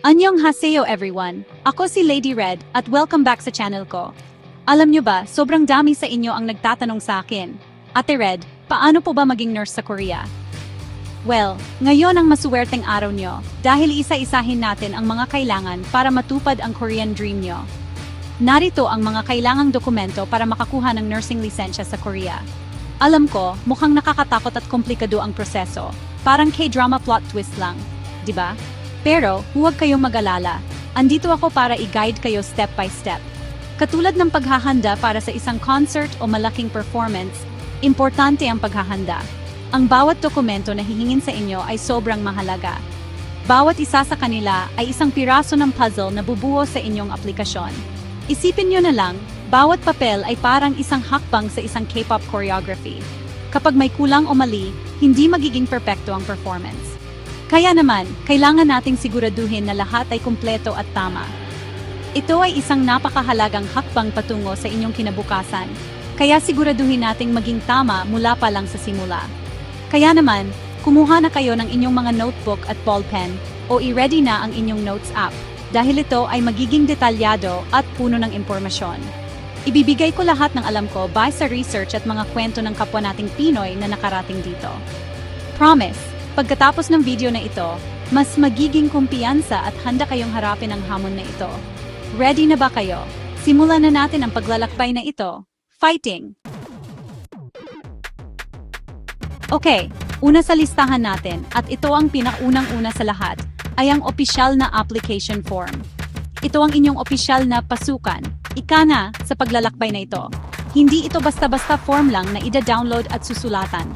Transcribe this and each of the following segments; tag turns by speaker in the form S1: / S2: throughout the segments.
S1: Annyeonghaseyo everyone! Ako si Lady Red at welcome back sa channel ko. Alam nyo ba, sobrang dami sa inyo ang nagtatanong sa akin. Ate Red, paano po ba maging nurse sa Korea? Well, ngayon ang masuwerteng araw nyo dahil isa-isahin natin ang mga kailangan para matupad ang Korean dream nyo. Narito ang mga kailangang dokumento para makakuha ng nursing lisensya sa Korea. Alam ko, mukhang nakakatakot at komplikado ang proseso. Parang K-drama plot twist lang, di ba? Pero, huwag kayong mag-alala. Andito ako para i-guide kayo step by step. Katulad ng paghahanda para sa isang concert o malaking performance, importante ang paghahanda. Ang bawat dokumento na hihingin sa inyo ay sobrang mahalaga. Bawat isa sa kanila ay isang piraso ng puzzle na bubuo sa inyong aplikasyon. Isipin nyo na lang, bawat papel ay parang isang hakbang sa isang K-pop choreography. Kapag may kulang o mali, hindi magiging perpekto ang performance. Kaya naman, kailangan nating siguraduhin na lahat ay kumpleto at tama. Ito ay isang napakahalagang hakbang patungo sa inyong kinabukasan, kaya siguraduhin nating maging tama mula pa lang sa simula. Kaya naman, kumuha na kayo ng inyong mga notebook at ballpen o i-ready na ang inyong notes app dahil ito ay magiging detalyado at puno ng impormasyon. Ibibigay ko lahat ng alam ko base sa research at mga kwento ng kapwa nating Pinoy na nakarating dito. Promise! Pagkatapos ng video na ito, mas magiging kumpiyansa at handa kayong harapin ang hamon na ito. Ready na ba kayo? Simulan na natin ang paglalakbay na ito. Fighting! Okay, una sa listahan natin, at ito ang pinaunang-una sa lahat, ay ang opisyal na application form. Ito ang inyong opisyal na pasukan, ika na sa paglalakbay na ito. Hindi ito basta-basta form lang na ida-download at susulatan.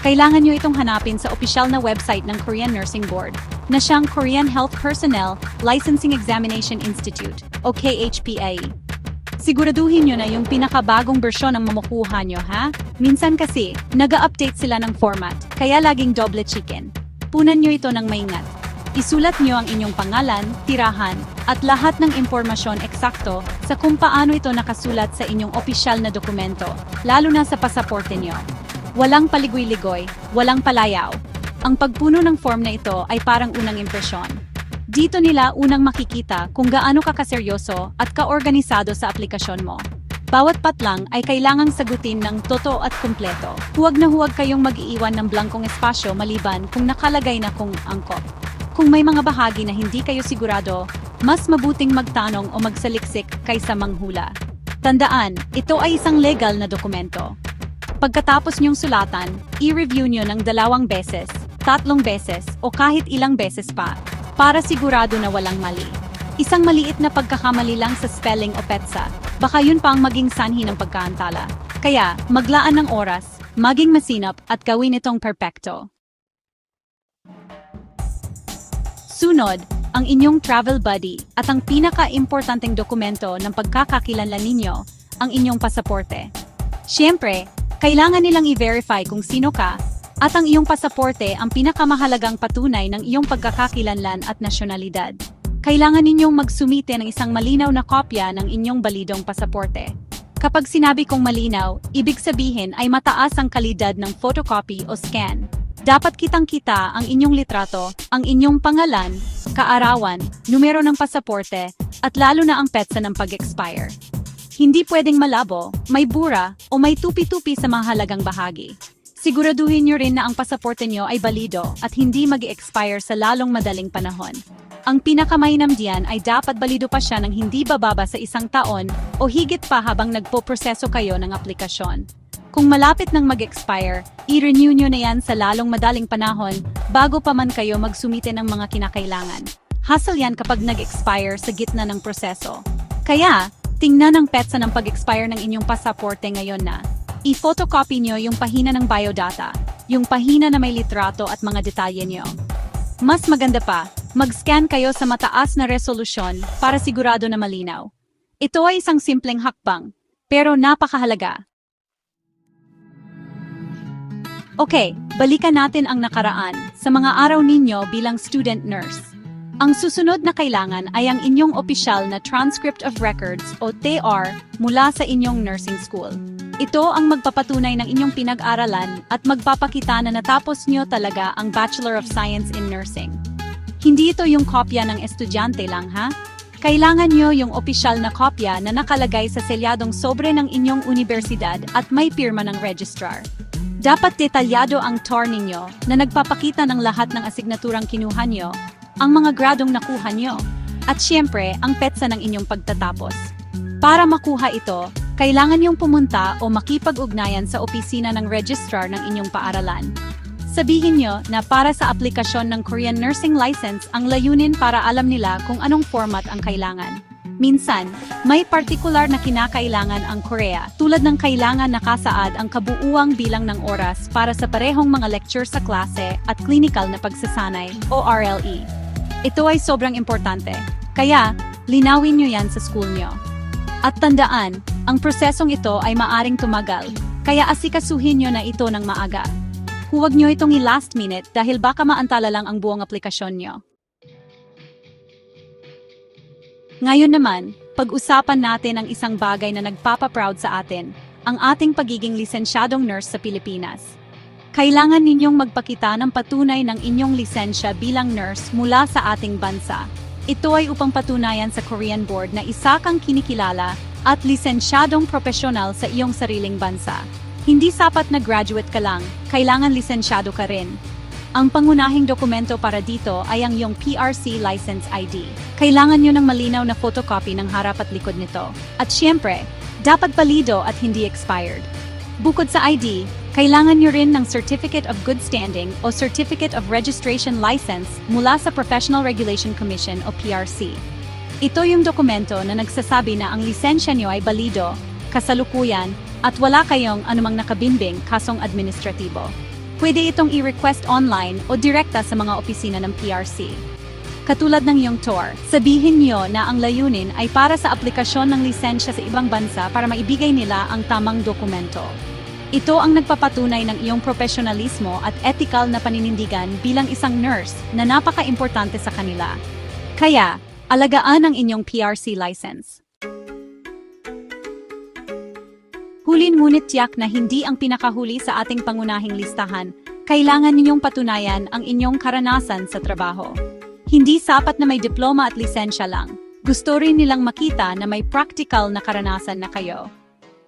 S1: Kailangan nyo itong hanapin sa opisyal na website ng Korean Nursing Board, na siyang Korean Health Personnel Licensing Examination Institute, o KHPAE. Siguraduhin nyo na yung pinakabagong bersyon ang mamukuha nyo, ha? Minsan kasi, nag-update sila ng format, kaya laging double chicken. Punan nyo ito ng maingat. Isulat nyo ang inyong pangalan, tirahan, at lahat ng impormasyon eksakto sa kung paano ito nakasulat sa inyong opisyal na dokumento, lalo na sa pasaporte nyo. Walang paligoy-ligoy, walang palayaw. Ang pagpuno ng form na ito ay parang unang impresyon. Dito nila unang makikita kung gaano ka kaseryoso at kaorganisado sa aplikasyon mo. Bawat patlang ay kailangang sagutin ng totoo at kumpleto. Huwag na huwag kayong mag-iiwan ng blankong espasyo maliban kung nakalagay na kung angkop. Kung may mga bahagi na hindi kayo sigurado, mas mabuting magtanong o magsaliksik kaysa manghula. Tandaan, ito ay isang legal na dokumento. Pagkatapos niyong sulatan, i-review niyo ng 2 beses, 3 beses, o kahit ilang beses pa, para sigurado na walang mali. Isang maliit na pagkakamali lang sa spelling o petsa, baka yun pa ang maging sanhi ng pagkaantala. Kaya, maglaan ng oras, maging masinop at gawin itong perpekto. Sunod, ang inyong travel buddy at ang pinaka-importanteng dokumento ng pagkakakilanlan ninyo, ang inyong pasaporte. Siyempre, kailangan nilang i-verify kung sino ka, at ang iyong pasaporte ang pinakamahalagang patunay ng iyong pagkakakilanlan at nasyonalidad. Kailangan ninyong magsumite ng isang malinaw na kopya ng inyong balidong pasaporte. Kapag sinabi kong malinaw, ibig sabihin ay mataas ang kalidad ng photocopy o scan. Dapat kitang-kita ang inyong litrato, ang inyong pangalan, kaarawan, numero ng pasaporte, at lalo na ang petsa ng pag-expire. Hindi pwedeng malabo, may bura, o may tupi-tupi sa mahalagang bahagi. Siguraduhin nyo rin na ang pasaporte nyo ay balido at hindi mag-expire sa lalong madaling panahon. Ang pinakamainam diyan ay dapat balido pa siya ng hindi bababa sa 1 taon o higit pa habang nagpo-proseso kayo ng aplikasyon. Kung malapit nang mag-expire, i-renew nyo na yan sa lalong madaling panahon bago pa man kayo magsumite ng mga kinakailangan. Hassle yan kapag nag-expire sa gitna ng proseso. Kaya, tingnan ang petsa ng pag-expire ng inyong pasaporte ngayon na. I-photocopy nyo yung pahina ng biodata, yung pahina na may litrato at mga detalye nyo. Mas maganda pa, mag-scan kayo sa mataas na resolusyon para sigurado na malinaw. Ito ay isang simpleng hakbang, pero napakahalaga. Okay, balikan natin ang nakaraan sa mga araw ninyo bilang student nurse. Ang susunod na kailangan ay ang inyong opisyal na Transcript of Records o TR mula sa inyong nursing school. Ito ang magpapatunay ng inyong pinag-aralan at magpapakita na natapos nyo talaga ang Bachelor of Science in Nursing. Hindi ito yung kopya ng estudyante lang, ha? Kailangan nyo yung opisyal na kopya na nakalagay sa selyadong sobre ng inyong universidad at may pirma ng registrar. Dapat detalyado ang tour ninyo na nagpapakita ng lahat ng asignaturang kinuha nyo, ang mga gradong nakuha nyo, at syempre ang petsa ng inyong pagtatapos. Para makuha ito, kailangan yung pumunta o makipag-ugnayan sa opisina ng registrar ng inyong paaralan. Sabihin nyo na para sa aplikasyon ng Korean Nursing License ang layunin para alam nila kung anong format ang kailangan. Minsan, may partikular na kinakailangan ang Korea tulad ng kailangan nakasaad ang kabuuang bilang ng oras para sa parehong mga lecture sa klase at clinical na pagsasanay o RLE. Ito ay sobrang importante, kaya linawin nyo yan sa school nyo. At tandaan, ang prosesong ito ay maaring tumagal, kaya asikasuhin nyo na ito ng maaga. Huwag nyo itong i-last minute dahil baka maantala lang ang buong aplikasyon nyo. Ngayon naman, pag-usapan natin ang isang bagay na nagpapaproud sa atin, ang ating pagiging lisensyadong nurse sa Pilipinas. Kailangan ninyong magpakita ng patunay ng inyong lisensya bilang nurse mula sa ating bansa. Ito ay upang patunayan sa Korean Board na isa kang kinikilala at lisensyadong profesional sa iyong sariling bansa. Hindi sapat na graduate ka lang, kailangan lisensyado ka rin. Ang pangunahing dokumento para dito ay ang iyong PRC License ID. Kailangan nyo ng malinaw na photocopy ng harap at likod nito. At syempre, dapat valido at hindi expired. Bukod sa ID, kailangan nyo rin ng Certificate of Good Standing o Certificate of Registration License mula sa Professional Regulation Commission o PRC. Ito yung dokumento na nagsasabi na ang lisensya nyo ay balido, kasalukuyan, at wala kayong anumang nakabimbing kasong administratibo. Pwede itong i-request online o direkta sa mga opisina ng PRC. Katulad ng iyong tour, sabihin niyo na ang layunin ay para sa aplikasyon ng lisensya sa ibang bansa para maibigay nila ang tamang dokumento. Ito ang nagpapatunay ng iyong profesionalismo at ethical na paninindigan bilang isang nurse na napaka-importante sa kanila. Kaya, alagaan ang inyong PRC license. Hulin ngunit tiyak na hindi ang pinakahuli sa ating pangunahing listahan, kailangan ninyong patunayan ang inyong karanasan sa trabaho. Hindi sapat na may diploma at lisensya lang. Gusto rin nilang makita na may practical na karanasan na kayo.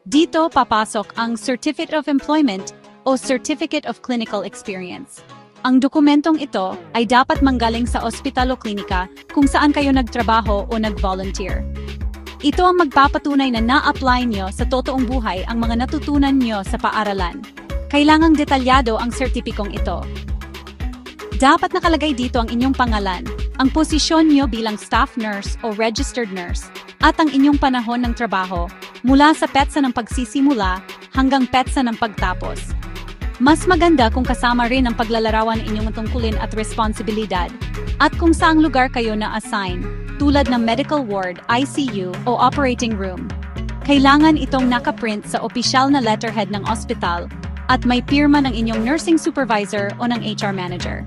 S1: Dito papasok ang Certificate of Employment o Certificate of Clinical Experience. Ang dokumentong ito ay dapat manggaling sa ospital o klinika kung saan kayo nagtrabaho o nag-volunteer. Ito ang magpapatunay na na-apply nyo sa totoong buhay ang mga natutunan nyo sa paaralan. Kailangang detalyado ang sertipikong ito. Dapat nakalagay dito ang inyong pangalan, ang posisyon nyo bilang staff nurse o registered nurse, at ang inyong panahon ng trabaho mula sa petsa ng pagsisimula hanggang petsa ng pagtapos. Mas maganda kung kasama rin ang paglalarawan ng inyong tungkulin at responsibilidad, at kung saang lugar kayo na-assign, tulad ng medical ward, ICU, o operating room. Kailangan itong nakaprint sa opisyal na letterhead ng ospital at may pirma ng inyong nursing supervisor o ng HR manager.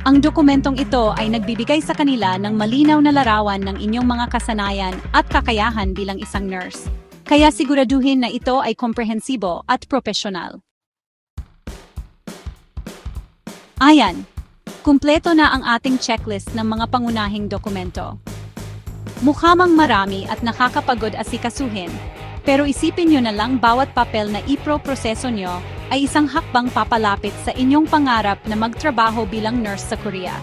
S1: Ang dokumentong ito ay nagbibigay sa kanila ng malinaw na larawan ng inyong mga kasanayan at kakayahan bilang isang nurse. Kaya siguraduhin na ito ay komprehensibo at profesional. Ayan, kumpleto na ang ating checklist ng mga pangunahing dokumento. Mukha mang marami at nakakapagod asikasuhin, pero isipin nyo na lang bawat papel na iproproseso nyo ay isang hakbang papalapit sa inyong pangarap na magtrabaho bilang nurse sa Korea.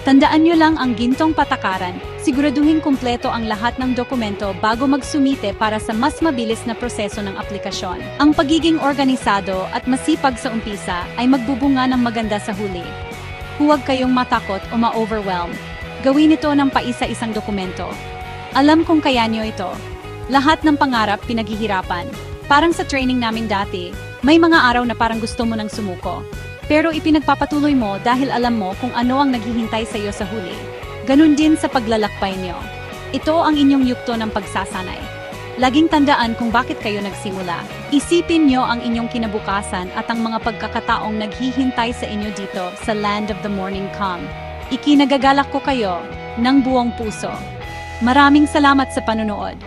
S1: Tandaan nyo lang ang gintong patakaran, siguraduhin kumpleto ang lahat ng dokumento bago magsumite para sa mas mabilis na proseso ng aplikasyon. Ang pagiging organisado at masipag sa umpisa ay magbubunga ng maganda sa huli. Huwag kayong matakot o ma-overwhelm. Gawin ito ng paisa-isang dokumento. Alam kong kaya nyo ito. Lahat ng pangarap pinaghihirapan. Parang sa training namin dati, may mga araw na parang gusto mo nang sumuko. Pero ipinagpapatuloy mo dahil alam mo kung ano ang naghihintay sa iyo sa huli. Ganun din sa paglalakbay nyo. Ito ang inyong yugto ng pagsasanay. Laging tandaan kung bakit kayo nagsimula. Isipin nyo ang inyong kinabukasan at ang mga pagkakataong naghihintay sa inyo dito sa Land of the Morning Come. Ikinagagalak ko kayo ng buong puso. Maraming salamat sa panunood.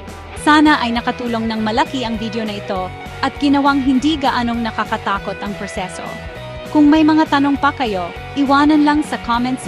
S1: Sana ay nakatulong ng malaki ang video na ito at ginawang hindi gaanong nakakatakot ang proseso. Kung may mga tanong pa kayo, iwanan lang sa comments